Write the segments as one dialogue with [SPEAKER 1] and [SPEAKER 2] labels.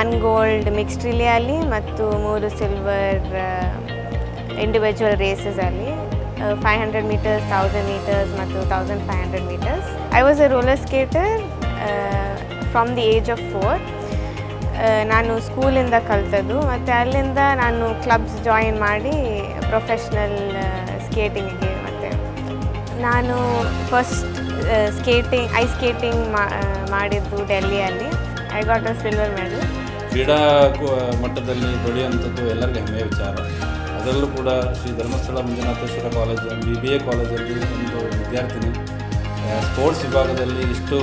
[SPEAKER 1] 1 gold mixed ರಿಲೇಯಲ್ಲಿ ಮತ್ತು 3 silver individual ರೇಸಸಲ್ಲಿ 500 ಮೀಟರ್ಸ್, 1000 ಮೀಟರ್ಸ್ ಮತ್ತು 1500 meters. I was a roller skater from the age of 4. ನಾನು ಸ್ಕೂಲಿಂದ ಕಲಿತದ್ದು ಮತ್ತು ಅಲ್ಲಿಂದ ನಾನು ಕ್ಲಬ್ಸ್ ಜಾಯಿನ್ ಮಾಡಿ ಪ್ರೊಫೆಷ್ನಲ್ ಸ್ಕೇಟಿಂಗಿಗೆ. ಮತ್ತು ನಾನು ಫಸ್ಟ್ ಐಸ್ ಸ್ಕೇಟಿಂಗ್ ಮಾಡಿದ್ದು ಡೆಲ್ಲಿಯಲ್ಲಿ. I got a silver medal.
[SPEAKER 2] ಕ್ರೀಡಾ ಮಟ್ಟದಲ್ಲಿ ಬೆಳೆಯುವಂಥದ್ದು ಎಲ್ಲರಿಗೂ ಹೆಮ್ಮೆಯ ವಿಚಾರ. ಅದರಲ್ಲೂ ಕೂಡ ಶ್ರೀ ಧರ್ಮಸ್ಥಳ ಮಂಜುನಾಥೇಶ್ವರ ಕಾಲೇಜು BBA ಕಾಲೇಜಲ್ಲಿ ಒಂದು ವಿದ್ಯಾರ್ಥಿನಿ ಸ್ಪೋರ್ಟ್ಸ್ ವಿಭಾಗದಲ್ಲಿ ಇಷ್ಟು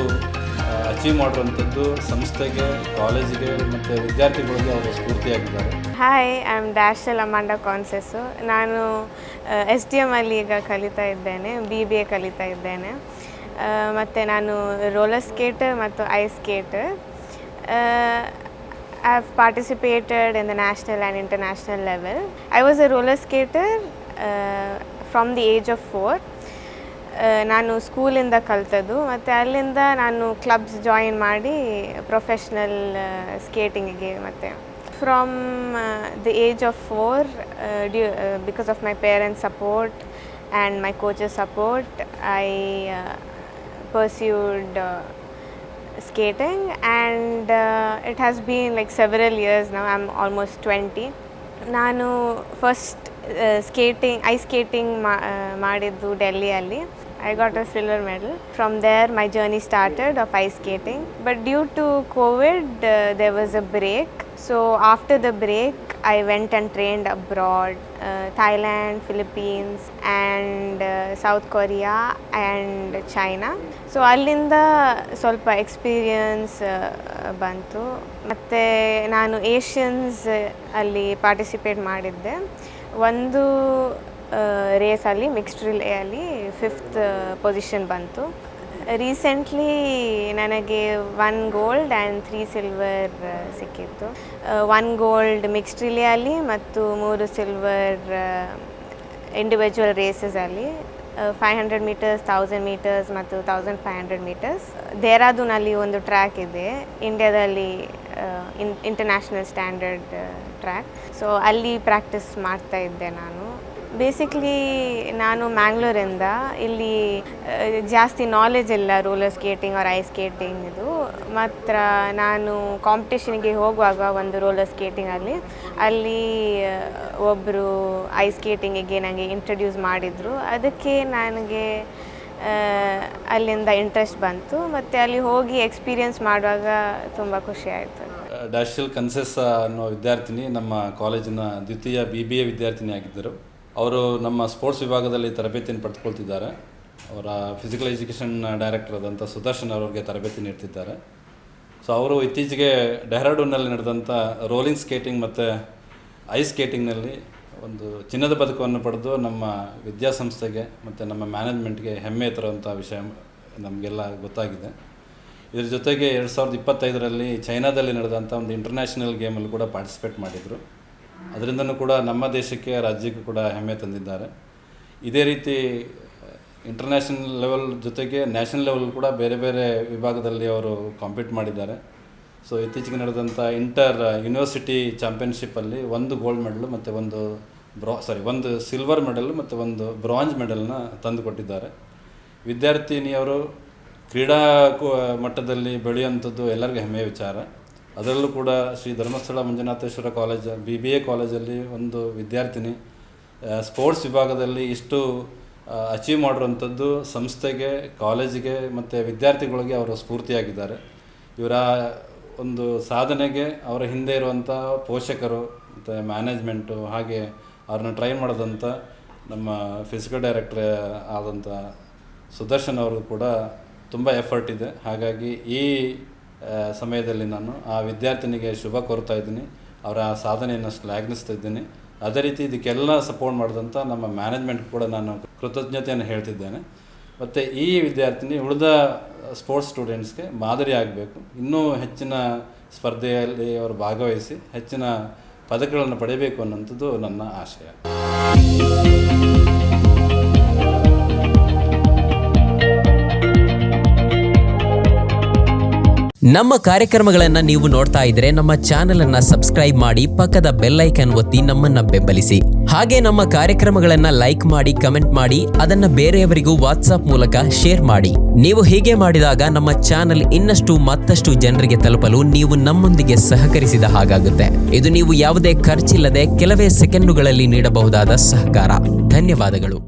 [SPEAKER 2] ಅಚೀವ್ ಮಾಡಿರುವಂಥದ್ದು ಸಂಸ್ಥೆಗೆ, ಕಾಲೇಜಿಗೆ ಮತ್ತು ವಿದ್ಯಾರ್ಥಿಗಳಿಗೆ ಅವರು ಸ್ಫೂರ್ತಿಯಾಗಿದ್ದಾರೆ.
[SPEAKER 1] ಹಾಯ್, ಐ ಆಮ್ ಡ್ಯಾಶಲ್ ಅಮಾಂಡಾ ಕಾನ್ಸೆಸ್ಸು. ನಾನು SDM ಅಲ್ಲಿ ಈಗ ಕಲಿತಾ ಇದ್ದೇನೆ, BBA ಕಲಿತಾ ಇದ್ದೇನೆ. ಮತ್ತು ನಾನು ರೋಲರ್ ಸ್ಕೇಟರ್ ಮತ್ತು ice skater. I have participated in the national and international level. I was a roller skater from the age of 4. ನಾನು ಸ್ಕೂಲಿಂದ ಕಲಿತದ್ದು ಮತ್ತು ಅಲ್ಲಿಂದ ನಾನು ಕ್ಲಬ್ಸ್ ಜಾಯಿನ್ ಮಾಡಿ ಪ್ರೊಫೆಷ್ನಲ್ ಸ್ಕೇಟಿಂಗಿಗೆ. ಮತ್ತು from the age of 4, because of my parents support and my coaches support, I pursued skating, and it has been like several years now. I'm almost 20. ನಾನು ಫಸ್ಟ್ ಐಸ್ ಸ್ಕೇಟಿಂಗ್ ಮಾಡಿದ್ದು ಡೆಲ್ಲಿಯಲ್ಲಿ. I got a silver medal. From there my journey started of ice skating, but due to COVID there was a break. So after the break I went and trained abroad, Thailand, Philippines and South Korea and China. So ಅಲ್ಲಿಂದ ಸ್ವಲ್ಪ experience ಬಂತು. ಮತ್ತು ನಾನು Asians ಅಲ್ಲಿ participate ಮಾಡಿದ್ದೆ. ಒಂದು ರೇಸಲ್ಲಿ mixed ರಿಲೇಯಲ್ಲಿ 5th position ಬಂತು. Recently ನನಗೆ 1 ಗೋಲ್ಡ್ ಆ್ಯಂಡ್ 3 ಸಿಲ್ವರ್ ಸಿಕ್ಕಿತ್ತು. 1 ಗೋಲ್ಡ್ ಮಿಕ್ಸ್ಡ್ ರಿಲೇಯಲ್ಲಿ ಮತ್ತು 3 ಸಿಲ್ವರ್ ಇಂಡಿವಿಜುವಲ್ ರೇಸಸಲ್ಲಿ 500 ಮೀಟರ್ಸ್, 1000 ಮೀಟರ್ಸ್ ಮತ್ತು 1500 ಮೀಟರ್ಸ್. ದೇಹರಾದೂನಲ್ಲಿ ಒಂದು ಟ್ರ್ಯಾಕ್ ಇದೆ, ಇಂಡಿಯಾದಲ್ಲಿ ಇಂಟರ್ನ್ಯಾಷನಲ್ ಸ್ಟ್ಯಾಂಡರ್ಡ್ ಟ್ರ್ಯಾಕ್. ಸೊ ಅಲ್ಲಿ ಪ್ರಾಕ್ಟೀಸ್ ಮಾಡ್ತಾ ಇದ್ದೆ ನಾನು. ಬೇಸಿಕ್ಲಿ ನಾನು ಮ್ಯಾಂಗ್ಳೂರಿಂದ. ಇಲ್ಲಿ ಜಾಸ್ತಿ ನಾಲೆಜ್ ಇಲ್ಲ roller skating or ice skating ಇದು. ಮಾತ್ರ ನಾನು ಕಾಂಪಿಟೇಷನ್ಗೆ ಹೋಗುವಾಗ ಒಂದು ರೋಲರ್ ಸ್ಕೇಟಿಂಗಲ್ಲಿ ಅಲ್ಲಿ ಒಬ್ಬರು ಐಸ್ ಸ್ಕೇಟಿಂಗಿಗೆ ನನಗೆ ಇಂಟ್ರಡ್ಯೂಸ್ ಮಾಡಿದರು. ಅದಕ್ಕೆ ನನಗೆ ಅಲ್ಲಿಂದ ಇಂಟ್ರೆಸ್ಟ್ ಬಂತು ಮತ್ತು ಅಲ್ಲಿ ಹೋಗಿ ಎಕ್ಸ್ಪೀರಿಯನ್ಸ್ ಮಾಡುವಾಗ ತುಂಬ ಖುಷಿ ಆಯಿತು.
[SPEAKER 2] ಡ್ಯಾಶಲ್ ಕನ್ಸೆಸ್ ಅನ್ನೋ ವಿದ್ಯಾರ್ಥಿನಿ ನಮ್ಮ ಕಾಲೇಜಿನ ದ್ವಿತೀಯ BBA ವಿದ್ಯಾರ್ಥಿನಿ ಆಗಿದ್ದರು. ಅವರು ನಮ್ಮ ಸ್ಪೋರ್ಟ್ಸ್ ವಿಭಾಗದಲ್ಲಿ ತರಬೇತಿಯನ್ನು ಪಡೆದುಕೊಳ್ತಿದ್ದಾರೆ. ಅವರ ಫಿಸಿಕಲ್ ಎಜುಕೇಷನ್ ಡೈರೆಕ್ಟರ್ ಆದಂಥ ಸುದರ್ಶನ್ ಅವರಿಗೆ ತರಬೇತಿ ನೀಡ್ತಿದ್ದಾರೆ. ಸೊ ಅವರು ಇತ್ತೀಚೆಗೆ ಡೆಹ್ರಾಡೂನಲ್ಲಿ ನಡೆದಂಥ ರೋಲಿಂಗ್ ಸ್ಕೇಟಿಂಗ್ ಮತ್ತು ಐಸ್ ಸ್ಕೇಟಿಂಗ್ನಲ್ಲಿ ಒಂದು ಚಿನ್ನದ ಪದಕವನ್ನು ಪಡೆದು ನಮ್ಮ ವಿದ್ಯಾಸಂಸ್ಥೆಗೆ ಮತ್ತು ನಮ್ಮ ಮ್ಯಾನೇಜ್ಮೆಂಟ್ಗೆ ಹೆಮ್ಮೆ ತರುವಂಥ ವಿಷಯ ನಮಗೆಲ್ಲ ಗೊತ್ತಾಗಿದೆ. ಇದರ ಜೊತೆಗೆ 2025ರಲ್ಲಿ ಚೈನಾದಲ್ಲಿ ನಡೆದಂಥ ಒಂದು ಇಂಟರ್ನ್ಯಾಷನಲ್ ಗೇಮಲ್ಲಿ ಕೂಡ ಪಾರ್ಟಿಸಿಪೇಟ್ ಮಾಡಿದರು. ಅದರಿಂದನೂ ಕೂಡ ನಮ್ಮ ದೇಶಕ್ಕೆ, ರಾಜ್ಯಕ್ಕೂ ಕೂಡ ಹೆಮ್ಮೆ ತಂದಿದ್ದಾರೆ. ಇದೇ ರೀತಿ ಇಂಟರ್ನ್ಯಾಷನಲ್ ಲೆವೆಲ್ ಜೊತೆಗೆ ನ್ಯಾಷನಲ್ ಲೆವೆಲ್ ಕೂಡ ಬೇರೆ ಬೇರೆ ವಿಭಾಗದಲ್ಲಿ ಅವರು ಕಾಂಪೀಟ್ ಮಾಡಿದ್ದಾರೆ. ಸೊ ಇತ್ತೀಚೆಗೆ ನಡೆದಂಥ ಇಂಟರ್ ಯೂನಿವರ್ಸಿಟಿ ಚಾಂಪಿಯನ್ಶಿಪ್ಪಲ್ಲಿ 1 ಗೋಲ್ಡ್ ಮೆಡಲು ಮತ್ತು ಒಂದು ಸಿಲ್ವರ್ ಮೆಡಲ್ ಮತ್ತು 1 ಬ್ರಾಂಜ್ ಮೆಡಲ್ನ ತಂದು ಕೊಟ್ಟಿದ್ದಾರೆ. ವಿದ್ಯಾರ್ಥಿನಿಯವರು ಕ್ರೀಡಾ ಮಟ್ಟದಲ್ಲಿ ಬೆಳೆಯುವಂಥದ್ದು ಎಲ್ಲರಿಗೂ ಹೆಮ್ಮೆಯ ವಿಚಾರ. ಅದರಲ್ಲೂ ಕೂಡ ಶ್ರೀ ಧರ್ಮಸ್ಥಳ ಮಂಜುನಾಥೇಶ್ವರ ಕಾಲೇಜು BBA ಕಾಲೇಜಲ್ಲಿ ಒಂದು ವಿದ್ಯಾರ್ಥಿನಿ ಸ್ಪೋರ್ಟ್ಸ್ ವಿಭಾಗದಲ್ಲಿ ಇಷ್ಟು ಅಚೀವ್ ಮಾಡಿರುವಂಥದ್ದು ಸಂಸ್ಥೆಗೆ, ಕಾಲೇಜಿಗೆ ಮತ್ತು ವಿದ್ಯಾರ್ಥಿಗಳಿಗೆ ಅವರು ಸ್ಫೂರ್ತಿಯಾಗಿದ್ದಾರೆ. ಇವರ ಒಂದು ಸಾಧನೆಗೆ ಅವರ ಹಿಂದೆ ಇರುವಂಥ ಪೋಷಕರು ಮತ್ತು ಮ್ಯಾನೇಜ್ಮೆಂಟು, ಹಾಗೆ ಅವ್ರನ್ನ ಟ್ರೈನ್ ಮಾಡೋದಂಥ ನಮ್ಮ ಫಿಸಿಕಲ್ ಡೈರೆಕ್ಟರ್ ಆದಂಥ ಸುದರ್ಶನ್ ಅವರು ಕೂಡ ತುಂಬ ಎಫರ್ಟ್ ಇದೆ. ಹಾಗಾಗಿ ಈ ಸಮಯದಲ್ಲಿ ನಾನು ಆ ವಿದ್ಯಾರ್ಥಿನಿಗೆ ಶುಭ ಕೋರ್ತಾ ಇದ್ದೀನಿ, ಅವರ ಸಾಧನೆಯನ್ನು ಶ್ಲಾಘಿಸ್ತಾ ಇದ್ದೀನಿ. ಅದೇ ರೀತಿ ಇದಕ್ಕೆಲ್ಲ ಸಪೋರ್ಟ್ ಮಾಡಿದಂಥ ನಮ್ಮ ಮ್ಯಾನೇಜ್ಮೆಂಟ್ ಕೂಡ ನಾನು ಕೃತಜ್ಞತೆಯನ್ನು ಹೇಳ್ತಿದ್ದೇನೆ. ಮತ್ತು ಈ ವಿದ್ಯಾರ್ಥಿನಿ ಉಳಿದ ಸ್ಪೋರ್ಟ್ಸ್ ಸ್ಟೂಡೆಂಟ್ಸ್ಗೆ ಮಾದರಿ ಆಗಬೇಕು. ಇನ್ನೂ ಹೆಚ್ಚಿನ ಸ್ಪರ್ಧೆಯಲ್ಲಿ ಅವರು ಭಾಗವಹಿಸಿ ಹೆಚ್ಚಿನ ಪದಕಗಳನ್ನು ಪಡೆಯಬೇಕು ಅನ್ನೋಂಥದ್ದು ನನ್ನ ಆಶಯ.
[SPEAKER 3] ನಮ್ಮ ಕಾರ್ಯಕ್ರಮಗಳನ್ನ ನೀವು ನೋಡ್ತಾ ಇದ್ರೆ ನಮ್ಮ ಚಾನೆಲ್ ಅನ್ನ ಸಬ್ಸ್ಕ್ರೈಬ್ ಮಾಡಿ, ಪಕ್ಕದ ಬೆಲ್ ಐಕಾನ್ ಒತ್ತಿ ನಮ್ಮನ್ನ ಬೆಂಬಲಿಸಿ. ಹಾಗೆ ನಮ್ಮ ಕಾರ್ಯಕ್ರಮಗಳನ್ನ ಲೈಕ್ ಮಾಡಿ, ಕಮೆಂಟ್ ಮಾಡಿ, ಅದನ್ನ ಬೇರೆಯವರಿಗೂ ವಾಟ್ಸ್ಆಪ್ ಮೂಲಕ ಶೇರ್ ಮಾಡಿ. ನೀವು ಹೀಗೆ ಮಾಡಿದಾಗ ನಮ್ಮ ಚಾನೆಲ್ ಇನ್ನಷ್ಟು ಮತ್ತಷ್ಟು ಜನರಿಗೆ ತಲುಪಲು ನೀವು ನಮ್ಮೊಂದಿಗೆ ಸಹಕರಿಸಿದ ಹಾಗಾಗುತ್ತೆ. ಇದು ನೀವು ಯಾವುದೇ ಖರ್ಚಿಲ್ಲದೆ ಕೆಲವೇ ಸೆಕೆಂಡುಗಳಲ್ಲಿ ನೀಡಬಹುದಾದ ಸಹಕಾರ. ಧನ್ಯವಾದಗಳು.